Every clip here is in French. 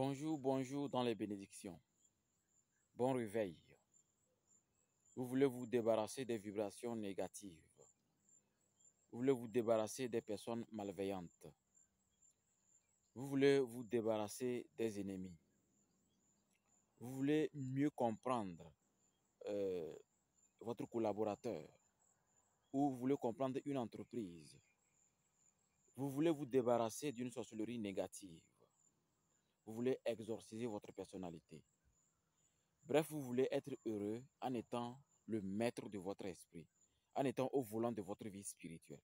Bonjour, bonjour dans les bénédictions. Bon réveil. Vous voulez vous débarrasser des vibrations négatives. Vous voulez vous débarrasser des personnes malveillantes. Vous voulez vous débarrasser des ennemis. Vous voulez mieux comprendre euh, votre collaborateur. Ou vous voulez comprendre une entreprise. Vous voulez vous débarrasser d'une sorcellerie négative. Vous voulez exorciser votre personnalité. Bref, vous voulez être heureux en étant le maître de votre esprit, en étant au volant de votre vie spirituelle,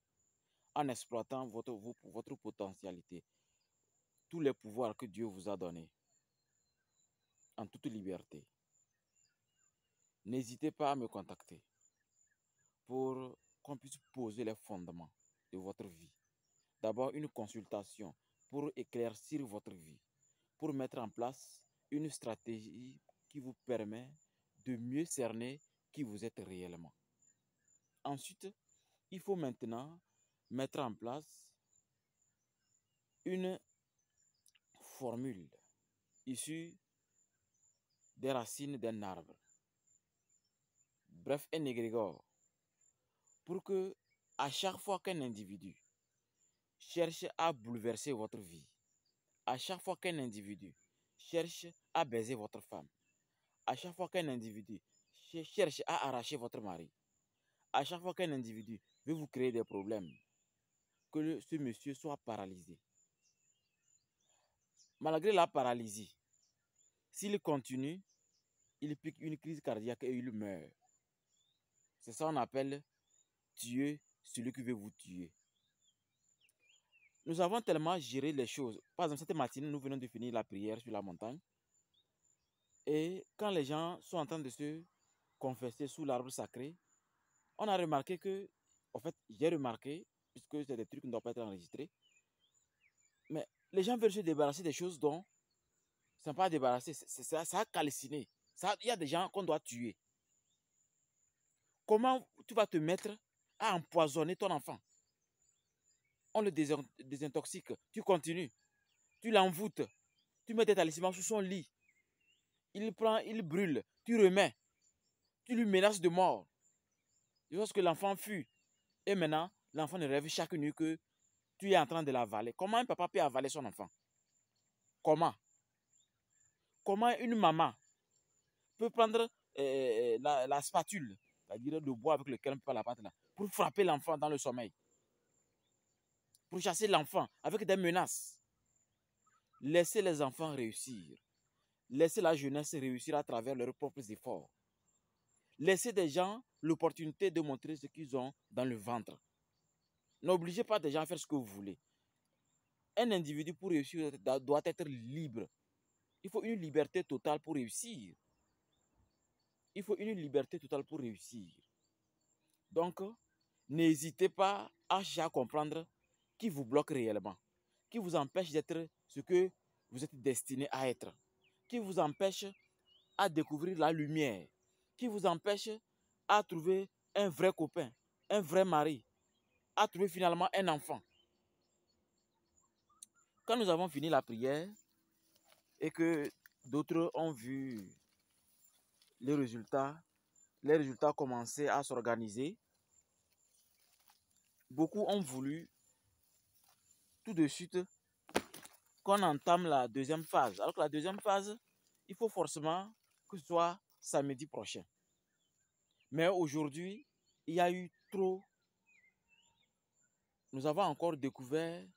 en exploitant votre potentialité, tous les pouvoirs que Dieu vous a donnés, en toute liberté. N'hésitez pas à me contacter pour qu'on puisse poser les fondements de votre vie. D'abord, une consultation pour éclaircir votre vie, pour mettre en place une stratégie qui vous permet de mieux cerner qui vous êtes réellement. Ensuite, il faut maintenant mettre en place une formule issue des racines d'un arbre. Bref, un égrégore. Pour que, à chaque fois qu'un individu cherche à bouleverser votre vie, à chaque fois qu'un individu cherche à baiser votre femme, à chaque fois qu'un individu cherche à arracher votre mari, à chaque fois qu'un individu veut vous créer des problèmes, que ce monsieur soit paralysé. Malgré la paralysie, s'il continue, il pique une crise cardiaque et il meurt. C'est ça qu'on appelle tuer celui qui veut vous tuer. Nous avons tellement géré les choses. Par exemple, cette matinée, nous venons de finir la prière sur la montagne. Et quand les gens sont en train de se confesser sous l'arbre sacré, on a remarqué que, en fait, j'ai remarqué, puisque c'est des trucs qui ne doivent pas être enregistrés, mais les gens veulent se débarrasser des choses dont ils ne sont pas débarrassés. Ça a calciné. Il y a des gens qu'on doit tuer. Comment tu vas te mettre à empoisonner ton enfant? On le désintoxique. Tu continues. Tu l'envoûtes. Tu mets des talismans sous son lit. Il prend, il brûle. Tu remets. Tu lui menaces de mort. Lorsque l'enfant fuit. Et maintenant, l'enfant ne rêve chaque nuit que tu es en train de l'avaler. Comment un papa peut avaler son enfant? Comment? Comment une maman peut prendre la spatule, c'est-à-dire le bois avec lequel on peut la pâte là, pour frapper l'enfant dans le sommeil, pour chasser l'enfant avec des menaces? Laissez les enfants réussir. Laissez la jeunesse réussir à travers leurs propres efforts. Laissez des gens l'opportunité de montrer ce qu'ils ont dans le ventre. N'obligez pas des gens à faire ce que vous voulez. Un individu pour réussir doit être libre. Il faut une liberté totale pour réussir. Il faut une liberté totale pour réussir. Donc, n'hésitez pas à chercher à comprendre qui vous bloque réellement, qui vous empêche d'être ce que vous êtes destiné à être, qui vous empêche à découvrir la lumière, qui vous empêche à trouver un vrai copain, un vrai mari, à trouver finalement un enfant. Quand nous avons fini la prière et que d'autres ont vu les résultats commençaient à s'organiser, beaucoup ont voulu tout de suite qu'on entame la deuxième phase. Alors que la deuxième phase, il faut forcément que ce soit samedi prochain. Mais aujourd'hui, il y a eu trop. Nous avons encore découvert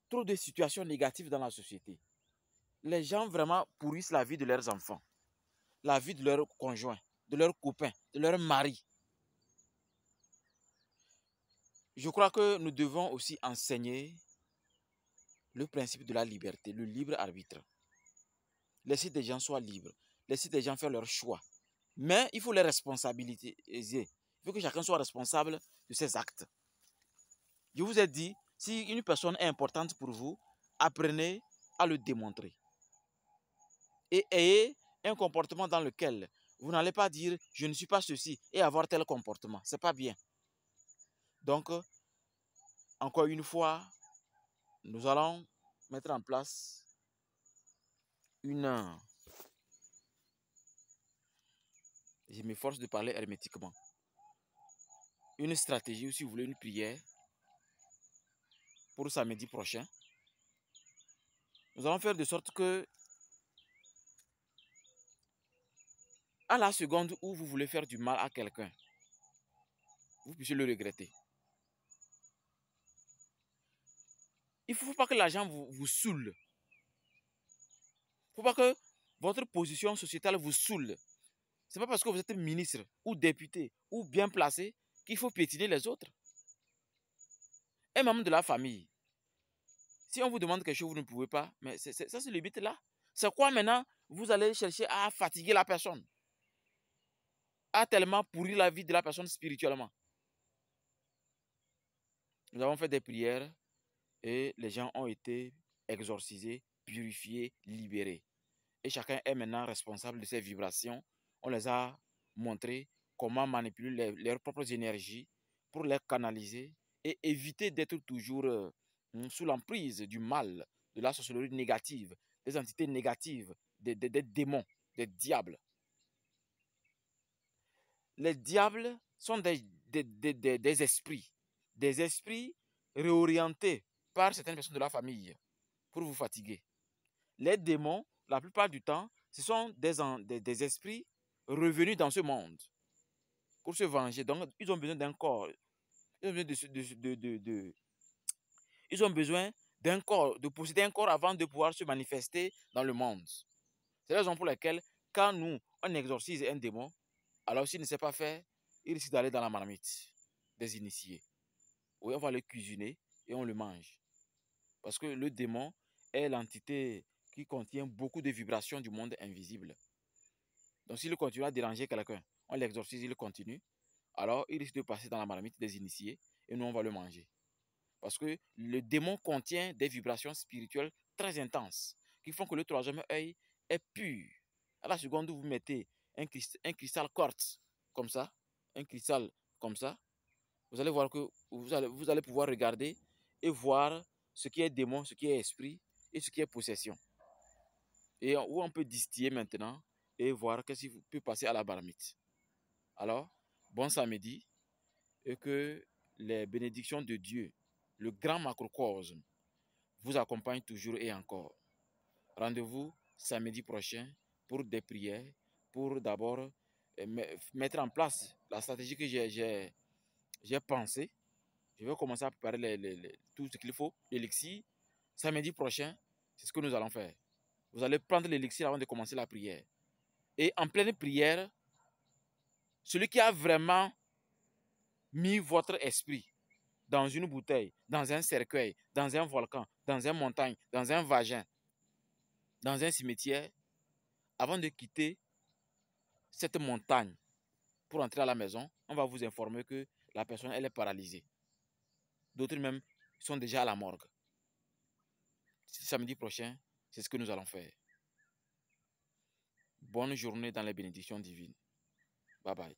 trop de situations négatives dans la société. Les gens vraiment pourrissent la vie de leurs enfants, la vie de leurs conjoints, de leurs copains, de leurs maris. Je crois que nous devons aussi enseigner le principe de la liberté, le libre arbitre. Laisser des gens soient libres, laisser des gens faire leur choix. Mais il faut les responsabiliser. Il faut que chacun soit responsable de ses actes. Je vous ai dit, si une personne est importante pour vous, apprenez à le démontrer. Et ayez un comportement dans lequel vous n'allez pas dire « je ne suis pas ceci » et avoir tel comportement. Ce n'est pas bien. Donc, encore une fois, nous allons mettre en place une... Je m'efforce de parler hermétiquement. Une stratégie ou si vous voulez une prière pour samedi prochain. Nous allons faire de sorte que à la seconde où vous voulez faire du mal à quelqu'un, vous puissiez le regretter. Il ne faut pas que l'argent vous saoule. Il ne faut pas que votre position sociétale vous saoule. Ce n'est pas parce que vous êtes ministre ou député ou bien placé qu'il faut piétiner les autres. Un membre de la famille, si on vous demande quelque chose, vous ne pouvez pas, mais ça c'est le but là. C'est quoi maintenant? Vous allez chercher à fatiguer la personne, à tellement pourrir la vie de la personne spirituellement. Nous avons fait des prières et les gens ont été exorcisés, purifiés, libérés. Et chacun est maintenant responsable de ses vibrations. On les a montré comment manipuler leurs propres énergies pour les canaliser et éviter d'être toujours sous l'emprise du mal, de la sorcellerie négative, des entités négatives, des démons, des diables. Les diables sont des esprits réorientés par certaines personnes de la famille pour vous fatiguer. Les démons, la plupart du temps, ce sont des esprits revenus dans ce monde pour se venger. Donc, ils ont besoin d'un corps. Ils ont besoin d'un corps, de posséder un corps avant de pouvoir se manifester dans le monde. C'est la raison pour laquelle, quand nous, on exorcise un démon, alors s'il ne sait pas faire, il risque d'aller dans la marmite des initiés. Oui, on va le cuisiner et on le mange. Parce que le démon est l'entité qui contient beaucoup de vibrations du monde invisible. Donc s'il continue à déranger quelqu'un, on l'exorcise, il continue, alors il risque de passer dans la marmite des initiés et nous on va le manger. Parce que le démon contient des vibrations spirituelles très intenses qui font que le troisième œil est pur. À la seconde où vous mettez un cristal quartz comme ça, un cristal comme ça, vous allez voir que vous allez pouvoir regarder et voir ce qui est démon, ce qui est esprit et ce qui est possession. Et où on peut distiller maintenant et voir qu'est-ce qui peut passer à la marmite. Alors, bon samedi et que les bénédictions de Dieu, le grand macrocosme, vous accompagnent toujours et encore. Rendez-vous samedi prochain pour des prières, pour d'abord mettre en place la stratégie que j'ai pensée. Je vais commencer à préparer tout ce qu'il faut, l'élixir. Samedi prochain, c'est ce que nous allons faire. Vous allez prendre l'élixir avant de commencer la prière. Et en pleine prière, celui qui a vraiment mis votre esprit dans une bouteille, dans un cercueil, dans un volcan, dans une montagne, dans un vagin, dans un cimetière, avant de quitter cette montagne pour entrer à la maison, on va vous informer que la personne elle est paralysée. D'autres même sont déjà à la morgue. Samedi prochain, c'est ce que nous allons faire. Bonne journée dans les bénédictions divines. Bye bye.